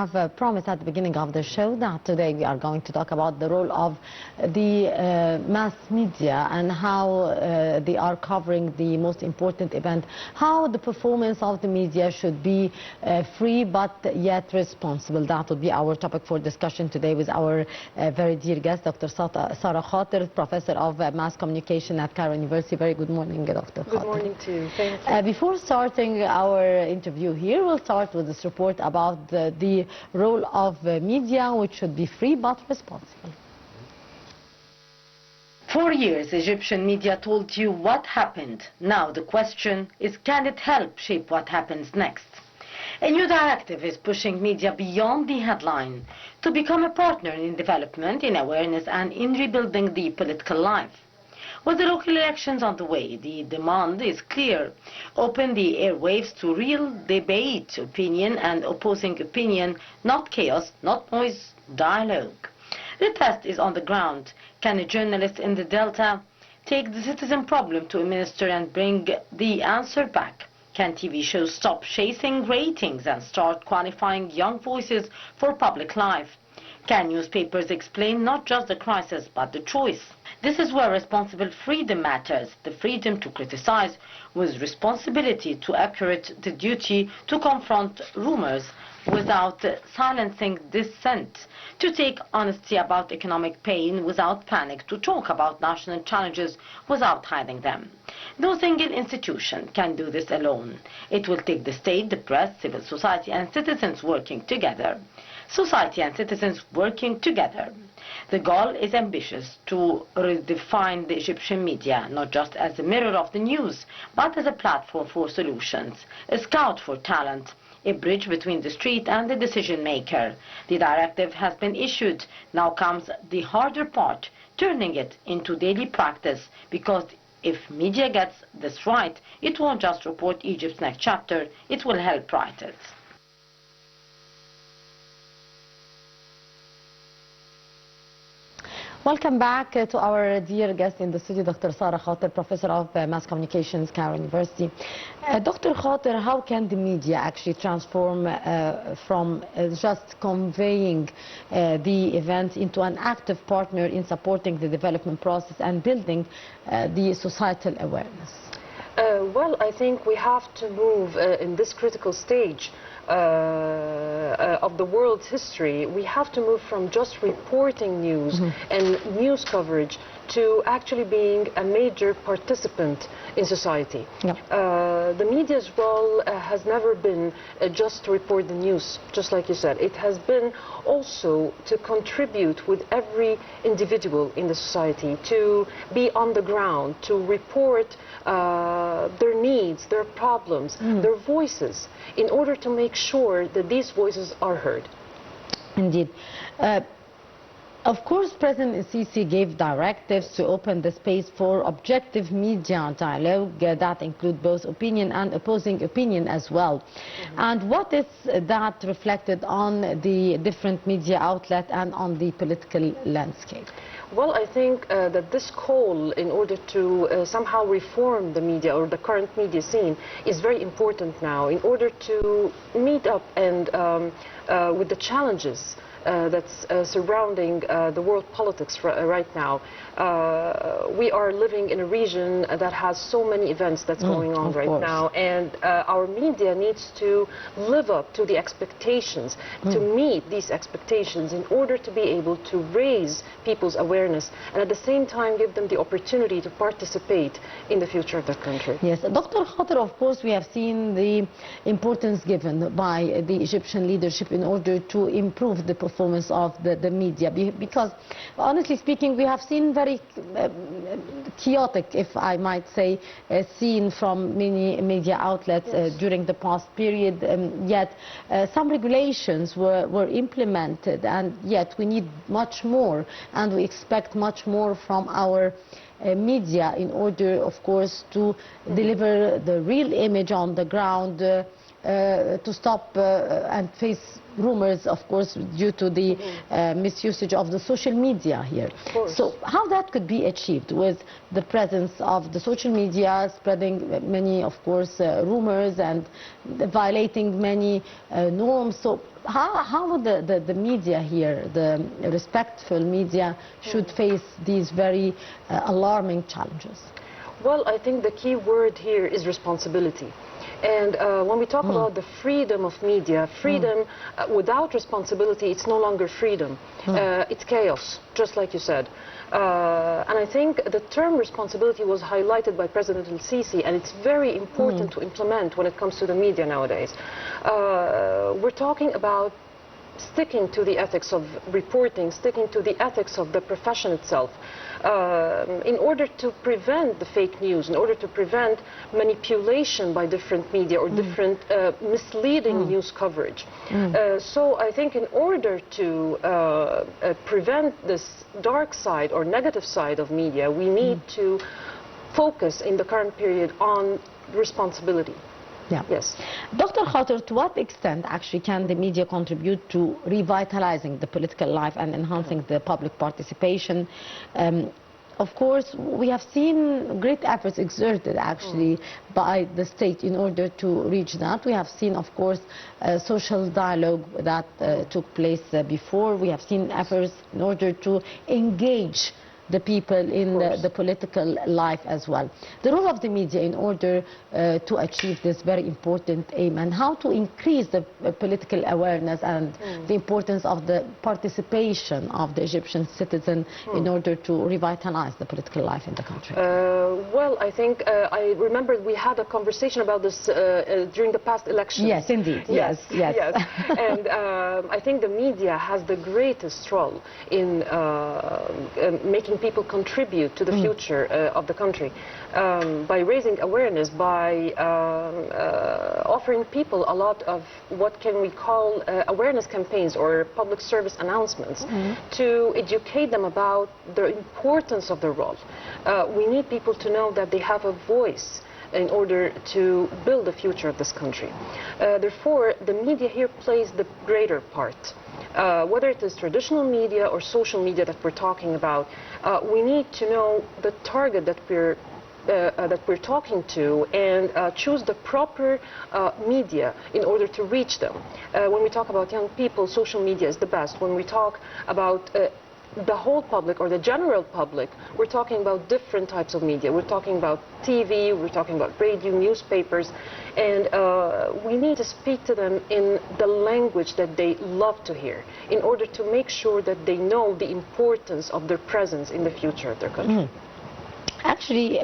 have promised at the beginning of the show that today we are going to talk about the role of the mass media and how they are covering the most important event, how the performance of the media should be free but yet responsible. That would be our topic for discussion today with our very dear guest, Dr. Sara Khater, Professor of Mass Communication at Cairo University. Very good morning, Dr. Khater. Good morning to you. Thank you. Before starting our interview here, we'll start with this report about the role of media, which should be free but responsible. For years, Egyptian media told you what happened. Now the question is, can it help shape what happens next? A new directive is pushing media beyond the headline to become a partner in development, in awareness, and in rebuilding the political life. With the local elections on the way, the demand is clear. Open the airwaves to real debate, opinion and opposing opinion, not chaos, not noise, dialogue. The test is on the ground. Can a journalist in the Delta take the citizen problem to a minister and bring the answer back? Can TV shows stop chasing ratings and start qualifying young voices for public life? Can newspapers explain not just the crisis but the choice? This is where responsible freedom matters, the freedom to criticize with responsibility, to accurate the duty to confront rumors without silencing dissent, to take honesty about economic pain without panic, to talk about national challenges without hiding them. No single institution can do this alone. It will take the state, the press, civil society and citizens working together. Society and citizens working together. The goal is ambitious, to redefine the Egyptian media, not just as a mirror of the news, but as a platform for solutions, a scout for talent, a bridge between the street and the decision maker. The directive has been issued. Now comes the harder part, turning it into daily practice, because if media gets this right, it won't just report Egypt's next chapter, it will help write it. Welcome back to our dear guest in the studio, Dr. Sara Khater, Professor of Mass Communications, Cairo University. Dr. Khater, how can the media actually transform from just conveying the event into an active partner in supporting the development process and building the societal awareness? Well, I think we have to move in this critical stage of the world's history. We have to move from just reporting news and news coverage to actually being a major participant in society. Yeah. The media's role has never been just to report the news, just like you said. It has been also to contribute with every individual in the society, to be on the ground, to report their needs, their problems, their voices, in order to make sure that these voices are heard. Indeed. Of course, President Sisi gave directives to open the space for objective media dialogue that include both opinion and opposing opinion as well. And what is that reflected on the different media outlets and on the political landscape? Well, I think that this call in order to somehow reform the media or the current media scene is very important now in order to meet up and with the challenges that's surrounding the world politics right now. We are living in a region that has so many events that's going on right now, and our media needs to live up to the expectations, to meet these expectations in order to be able to raise people's awareness and at the same time give them the opportunity to participate in the future of the country. Yes, Dr. Khater, of course, we have seen the importance given by the Egyptian leadership in order to improve the performance of the media, because honestly speaking, we have seen very chaotic, if I might say, scene from many media outlets during the past period, yet some regulations were implemented, and yet we need much more, and we expect much more from our media in order, of course, to deliver the real image on the ground to stop and face rumors, of course, due to the misusage of the social media here. So how that could be achieved with the presence of the social media spreading many, of course, rumors and violating many norms. So how the media here, the respectful media, should face these very alarming challenges? Well, I think the key word here is responsibility. And when we talk about the freedom of media, freedom without responsibility, it's no longer freedom. It's chaos, just like you said. And I think the term responsibility was highlighted by President El-Sisi, and it's very important to implement when it comes to the media nowadays. We're talking about sticking to the ethics of reporting, sticking to the ethics of the profession itself, in order to prevent the fake news, in order to prevent manipulation by different media or different misleading news coverage. So I think in order to prevent this dark side or negative side of media, we need to focus in the current period on responsibility. Yeah. Yes. Dr. Khater, to what extent actually can the media contribute to revitalizing the political life and enhancing the public participation? Of course, we have seen great efforts exerted actually by the state in order to reach that. We have seen, of course, social dialogue that took place before. We have seen efforts in order to engage the people in the political life as well. The role of the media in order to achieve this very important aim, and how to increase the political awareness and the importance of the participation of the Egyptian citizen in order to revitalize the political life in the country. Well, I think I remember we had a conversation about this during the past elections. Yes, indeed. Yes. And I think the media has the greatest role in making people contribute to the future of the country by raising awareness, by offering people a lot of what can we call awareness campaigns or public service announcements to educate them about the importance of their role. We need people to know that they have a voice in order to build the future of this country. Therefore, the media here plays the greater part. Whether it is traditional media or social media that we're talking about, we need to know the target that we're talking to and choose the proper media in order to reach them. When we talk about young people, social media is the best. When we talk about the whole public or the general public, we're talking about different types of media. We're talking about TV, we're talking about radio, newspapers, and we need to speak to them in the language that they love to hear in order to make sure that they know the importance of their presence in the future of their country. Actually,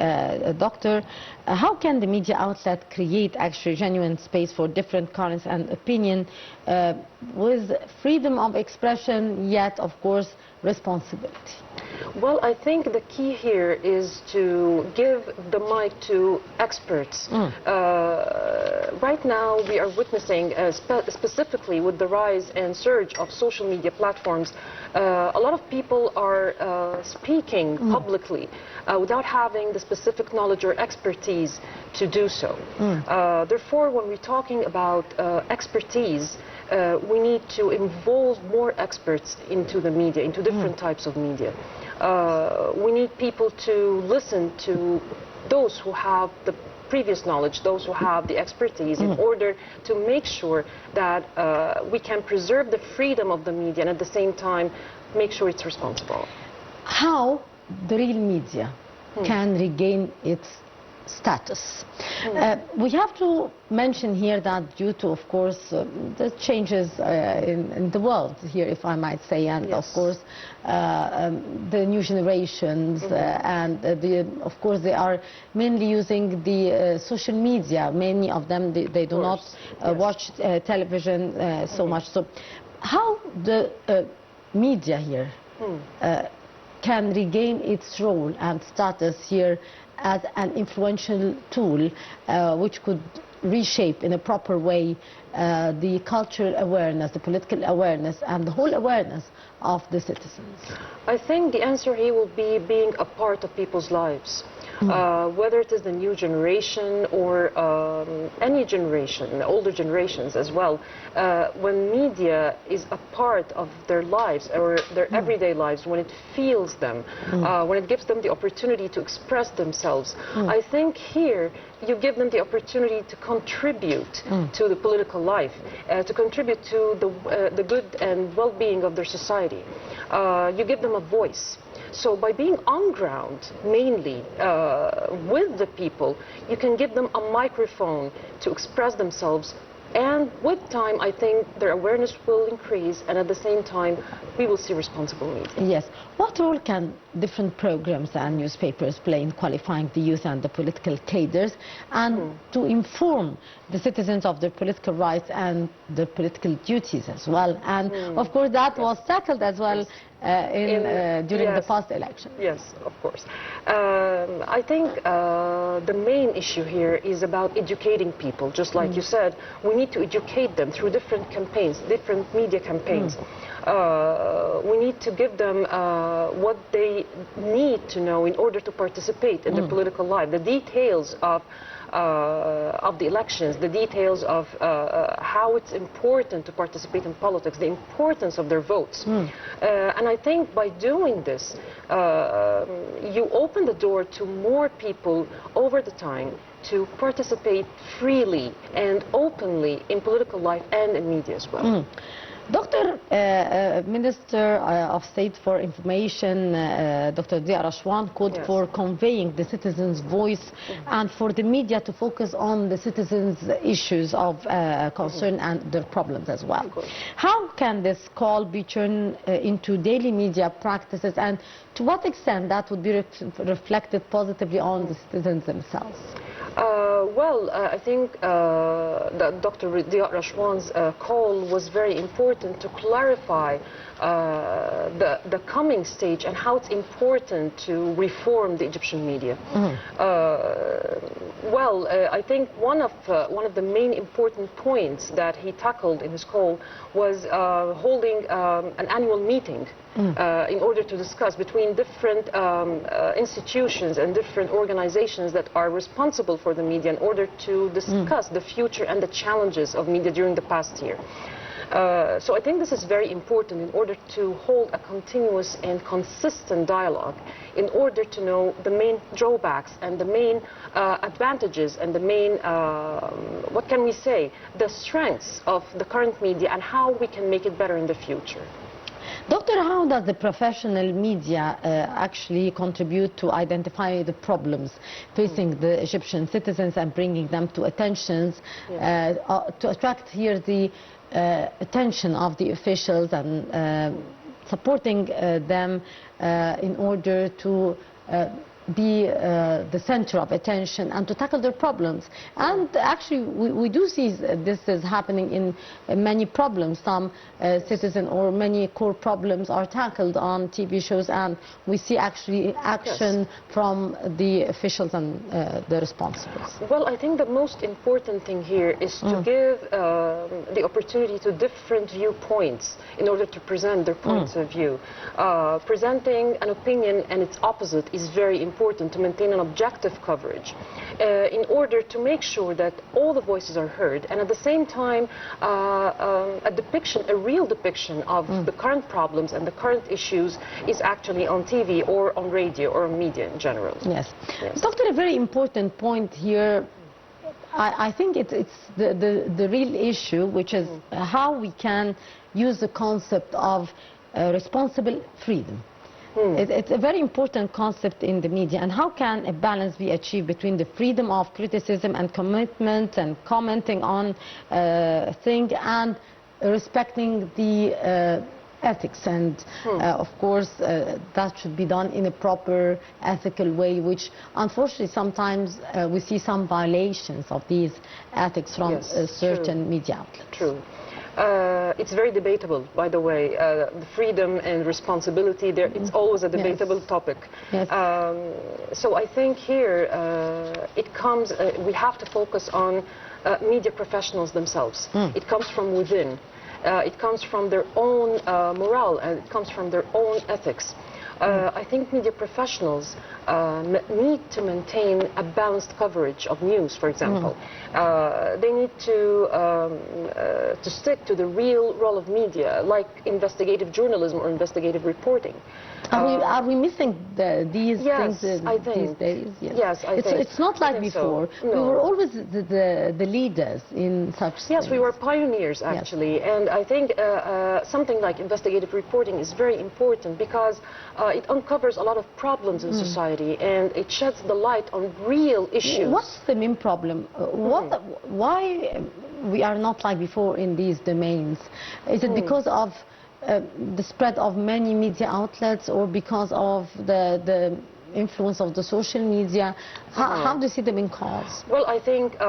Doctor, how can the media outlet create actually genuine space for different currents and opinion with freedom of expression, yet, of course, responsibility? Well, I think the key here is to give the mic to experts. Right now, we are witnessing, specifically with the rise and surge of social media platforms, a lot of people are speaking publicly without having the specific knowledge or expertise to do so. Therefore, when we're talking about expertise, we need to involve more experts into the media, into different types of media. We need people to listen to those who have the previous knowledge, those who have the expertise, in order to make sure that we can preserve the freedom of the media and at the same time make sure it's responsible. How the real media can regain its status. We have to mention here that due to, of course, the changes in the world here, if I might say, and of course the new generations and of course they are mainly using the social media. Many of them, they do not watch television so much. So how the media here can regain its role and status here as an influential tool which could reshape in a proper way the cultural awareness, the political awareness, and the whole awareness of the citizens? I think the answer here will be being a part of people's lives. whether it is the new generation or any generation, the older generations as well. When media is a part of their lives or their everyday lives, when it feels them, when it gives them the opportunity to express themselves, I think here you give them the opportunity to contribute to the political life, to contribute to the good and well-being of their society. You give them a voice. So by being on ground, mainly with the people, you can give them a microphone to express themselves. And with time, I think their awareness will increase, and at the same time, we will see responsible media. Yes. What role can different programs and newspapers play in qualifying the youth and the political cadres, and to inform the citizens of their political rights and their political duties as well? And of course, that was tackled as well during the past election. Yes, of course. I think the main issue here is about educating people. Just like you said, we need to educate them through different campaigns, different media campaigns. We need to give them what they need to know in order to participate in the political life, the details of the elections, the details of how it's important to participate in politics, the importance of their votes. And I think by doing this, you open the door to more people over the time to participate freely and openly in political life and in media as well. Dr. Minister of State for Information, Dr. Dia Rashwan, called for conveying the citizens' voice and for the media to focus on the citizens' issues of concern and their problems as well. How can this call be turned into daily media practices, and to what extent that would be reflected positively on the citizens themselves? I think that Dr. Dia Rashwan's call was very important to clarify the coming stage and how it's important to reform the Egyptian media. I think one of the main important points that he tackled in his call was holding an annual meeting in order to discuss between different institutions and different organizations that are responsible for the media in order to discuss the future and the challenges of media during the past year. So I think this is very important in order to hold a continuous and consistent dialogue in order to know the main drawbacks and the main advantages and the main, what can we say, the strengths of the current media and how we can make it better in the future. Doctor, how does the professional media actually contribute to identify the problems facing the Egyptian citizens and bringing them to attention, to attract here the attention of the officials and supporting them in order to be the center of attention and to tackle their problems? And actually we do see this is happening in many problems. Some citizen or many core problems are tackled on TV shows, and we see actually action from the officials and the responsibles. Well, I think the most important thing here is to give the opportunity to different viewpoints in order to present their points of view. Presenting an opinion and its opposite is very important to maintain an objective coverage in order to make sure that all the voices are heard, and at the same time a real depiction of the current problems and the current issues is actually on TV or on radio or on media in general. Yes. Doctor, a very important point here, I think it's the real issue, which is how we can use the concept of responsible freedom. It's a very important concept in the media, and how can a balance be achieved between the freedom of criticism and commitment and commenting on things and respecting the ethics, and of course that should be done in a proper ethical way, which unfortunately sometimes we see some violations of these ethics from certain media outlets. True. It's very debatable, by the way. The freedom and responsibility, it's always a debatable topic. So I think here it comes, we have to focus on media professionals themselves. It comes from within. It comes from their own morale, and it comes from their own ethics. I think media professionals need to maintain a balanced coverage of news, for example. They need to stick to the real role of media, like investigative journalism or investigative reporting. Are we missing these yes, things I think. these days? Yes, I think. It's not like before. So. No. We were always the leaders in such Yes, things. we were pioneers, actually. Yes. And I think something like investigative reporting is very important because it uncovers a lot of problems in society and it sheds the light on real issues. What's the main problem? Why we are not like before in these domains? Is it because of the spread of many media outlets, or because of the influence of the social media? How do you see the main cause? Well, I think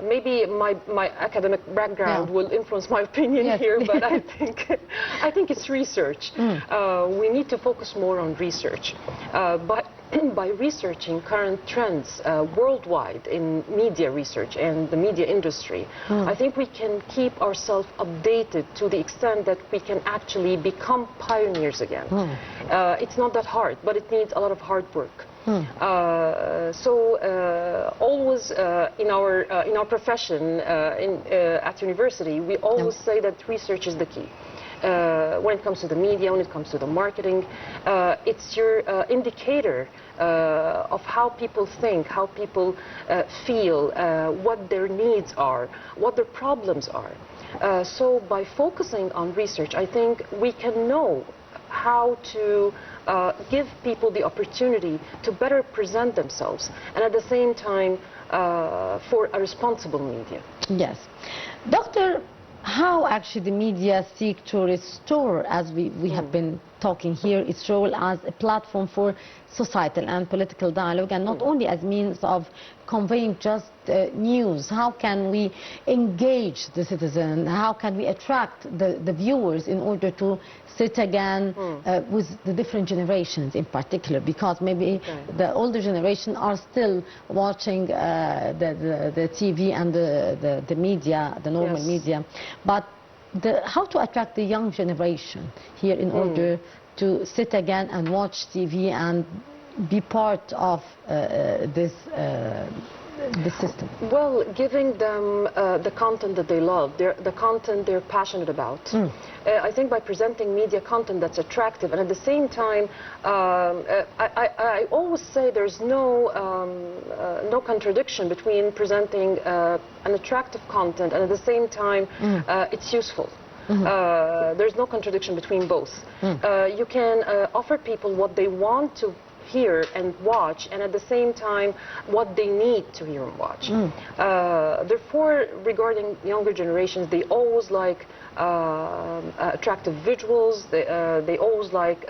maybe my academic background will influence my opinion here, but I think it's research. We need to focus more on research. By researching current trends worldwide in media research and the media industry, I think we can keep ourselves updated to the extent that we can actually become pioneers again. It's not that hard, but it needs a lot of hard work. Always in our profession at university, we always say that research is the key. When it comes to the media, when it comes to the marketing, it's your indicator of how people think, how people feel, what their needs are, what their problems are. So by focusing on research, I think we can know how to give people the opportunity to better present themselves, and at the same time for a responsible media. Yes. Doctor, how actually the media seek to restore, as we have been talking here, its role as a platform for societal and political dialogue, and not only as means of conveying just news? How can we engage the citizen? How can we attract the viewers in order to sit again with the different generations in particular? Because maybe the older generation are still watching the TV and the media, the normal media. But how to attract the young generation here in order to sit again and watch TV and be part of this system? Well, giving them the content that they love, the content they're passionate about. I think by presenting media content that's attractive, and at the same time, I always say there's no contradiction between presenting an attractive content and at the same time it's useful. There's no contradiction between both. You can offer people what they want to hear and watch, and at the same time what they need to hear and watch. Therefore, regarding younger generations, they always like attractive visuals. They always like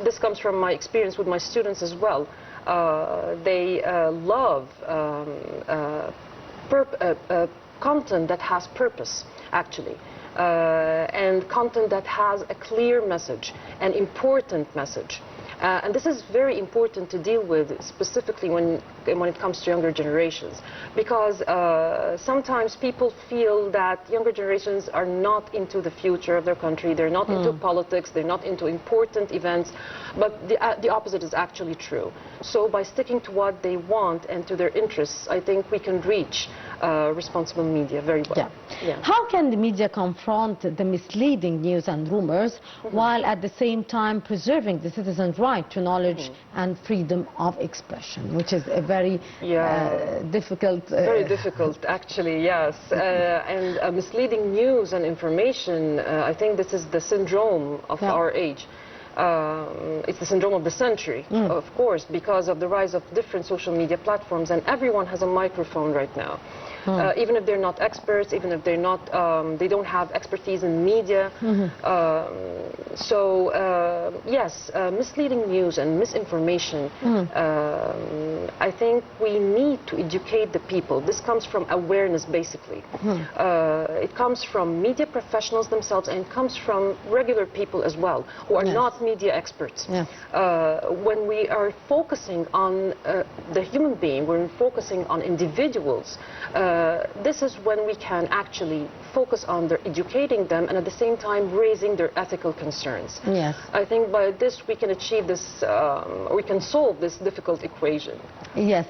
this comes from my experience with my students as well. They love content that has purpose, actually. And content that has a clear message, an important message. And this is very important to deal with, specifically when it comes to younger generations, because sometimes people feel that younger generations are not into the future of their country, they're not into politics, they're not into important events, but the opposite is actually true. So by sticking to what they want and to their interests, I think we can reach responsible media very well. How can the media confront the misleading news and rumors while at the same time preserving the citizens' right to knowledge and freedom of expression, which is a very difficult... Very difficult, actually, yes. And misleading news and information, I think this is the syndrome of our age. It's the syndrome of the century, of course, because of the rise of different social media platforms, and everyone has a microphone right now. Even if they're not experts, even if they're not, they don't have expertise in media. Yes, misleading news and misinformation, I think we need to educate the people. This comes from awareness, basically. It comes from media professionals themselves, and it comes from regular people as well, who are not media experts. Yes. When we are focusing on the human being, we're focusing on individuals, this is when we can actually focus on their educating them and at the same time raising their ethical concerns. Yes. I think by this we can achieve this, we can solve this difficult equation. Yes.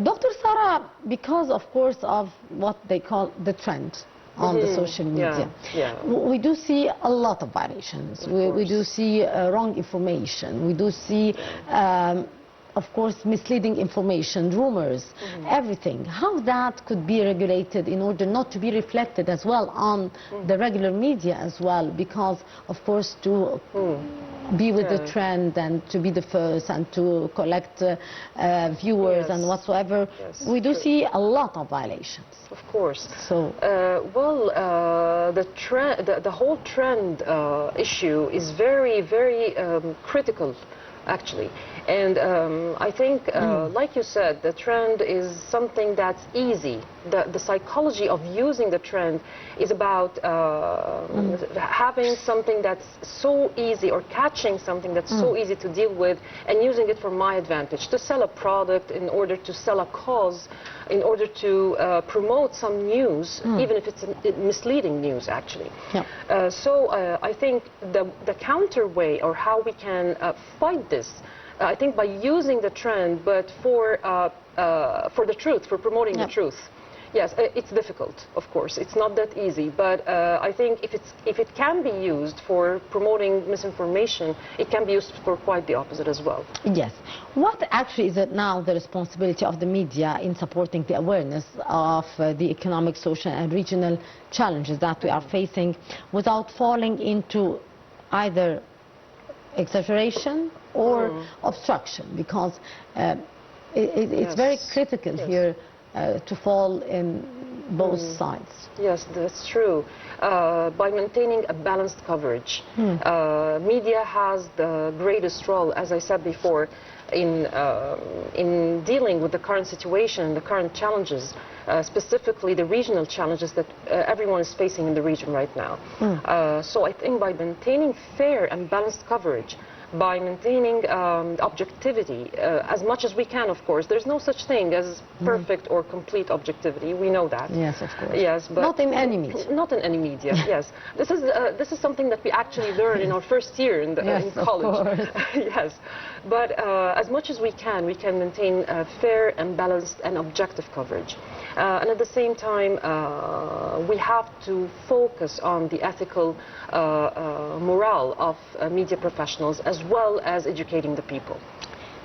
Dr. Sara, because of course of what they call the trend on the social media, we do see a lot of violations. We do see wrong information. We do see, of course, misleading information, rumors, everything. How that could be regulated in order not to be reflected as well on the regular media as well, because, of course, to be with the trend and to be the first and to collect viewers and whatsoever, we do see a lot of violations. Of course. So, the whole trend issue is very, very critical, actually. And I think, like you said, the trend is something that's easy. The psychology of using the trend is about having something that's so easy, or catching something that's so easy to deal with and using it for my advantage, to sell a product, in order to sell a cause, in order to promote some news, even if it's misleading news, actually. So I think the counter way, or how we can fight this, I think by using the trend, but for the truth, for promoting the truth. Yes, it's difficult, of course. It's not that easy, but I think if it can be used for promoting misinformation, it can be used for quite the opposite as well. Yes. What actually is it now the responsibility of the media in supporting the awareness of the economic, social and regional challenges that we are facing without falling into either exaggeration or obstruction, because it's very critical here to fall in both sides. Yes, that's true. By maintaining a balanced coverage, media has the greatest role, as I said before, in dealing with the current situation, the current challenges, specifically the regional challenges that everyone is facing in the region right now. So I think by maintaining fair and balanced coverage, by maintaining objectivity as much as we can, of course. There's no such thing as perfect or complete objectivity. We know that. Yes, of course. Yes, but not in any media. Not in any media. Yes, this is something that we actually learn in our first year in college. Of course. Yes, but as much as we can maintain fair and balanced and objective coverage. And at the same time, we have to focus on the ethical morale of media professionals, as well as educating the people.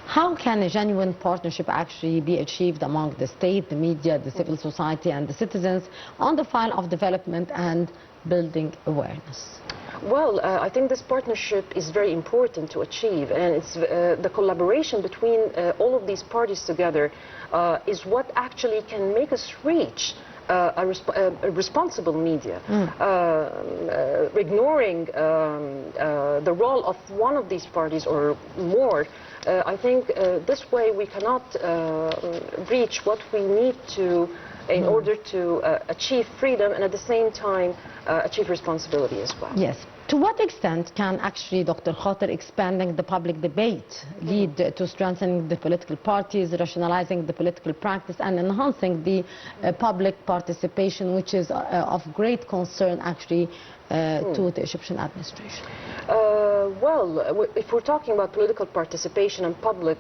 How can a genuine partnership actually be achieved among the state, the media, the civil society and the citizens on the file of development and building awareness? Well, I think this partnership is very important to achieve, and it's the collaboration between all of these parties together is what actually can make us reach a responsible media. Ignoring the role of one of these parties or more, I think this way we cannot reach what we need to in order to achieve freedom and at the same time achieve responsibility as well. Yes. To what extent can actually, Dr. Khater, expanding the public debate lead to strengthening the political parties, rationalizing the political practice and enhancing the public participation, which is of great concern actually to the Egyptian administration? Well, if we're talking about political participation and public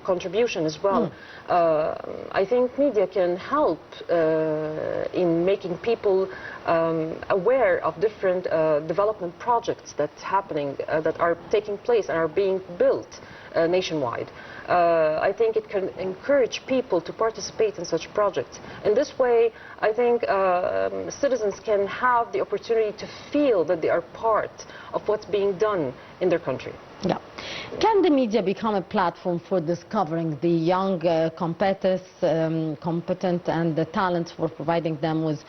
contribution as well, I think media can help in making people aware of different development projects that's happening, that are taking place and are being built nationwide. I think it can encourage people to participate in such projects. In this way, I think citizens can have the opportunity to feel that they are part of what's being done in their country. Yeah. Can the media become a platform for discovering the young, competent and the talents, for providing them with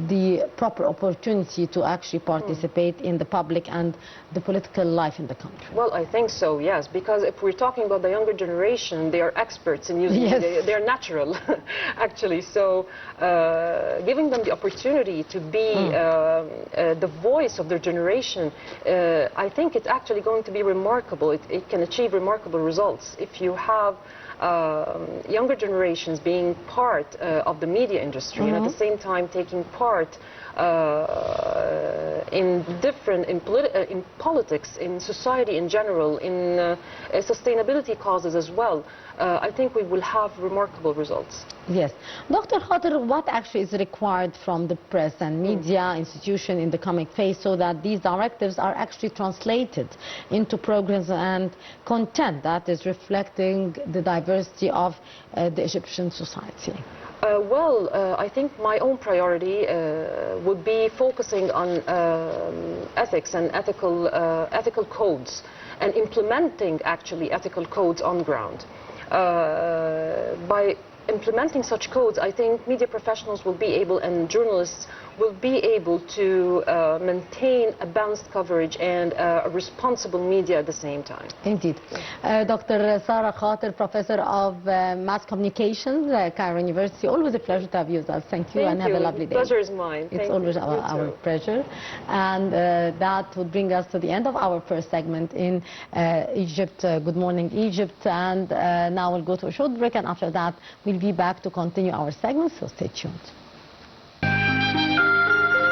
the proper opportunity to actually participate in the public and the political life in the country? Well, I think so, yes, because if we're talking about the younger generation, they are experts in using media. They're natural, actually. So giving them the opportunity to be the voice of their generation, I think it's actually going to be remarkable. It can achieve remarkable results if you have younger generations being part of the media industry and at the same time taking part in politics, in society in general, in sustainability causes as well. I think we will have remarkable results. Yes. Dr. Khater, what actually is required from the press and media institution in the coming phase so that these directives are actually translated into programs and content that is reflecting the diversity of the Egyptian society? I think my own priority would be focusing on ethics and ethical codes and implementing actually ethical codes on ground. By implementing such codes, I think media professionals will be able, and journalists will be able to maintain a balanced coverage and a responsible media at the same time. Indeed. Dr. Sara Khater, Professor of Mass Communications, Cairo University. Always a pleasure to have you with us. Thank you, and have a lovely day. The pleasure is mine. It's always our pleasure. And that would bring us to the end of our first segment in Egypt. Good Morning Egypt. And now we'll go to a short break, and after that we'll be back to continue our segment, so stay tuned.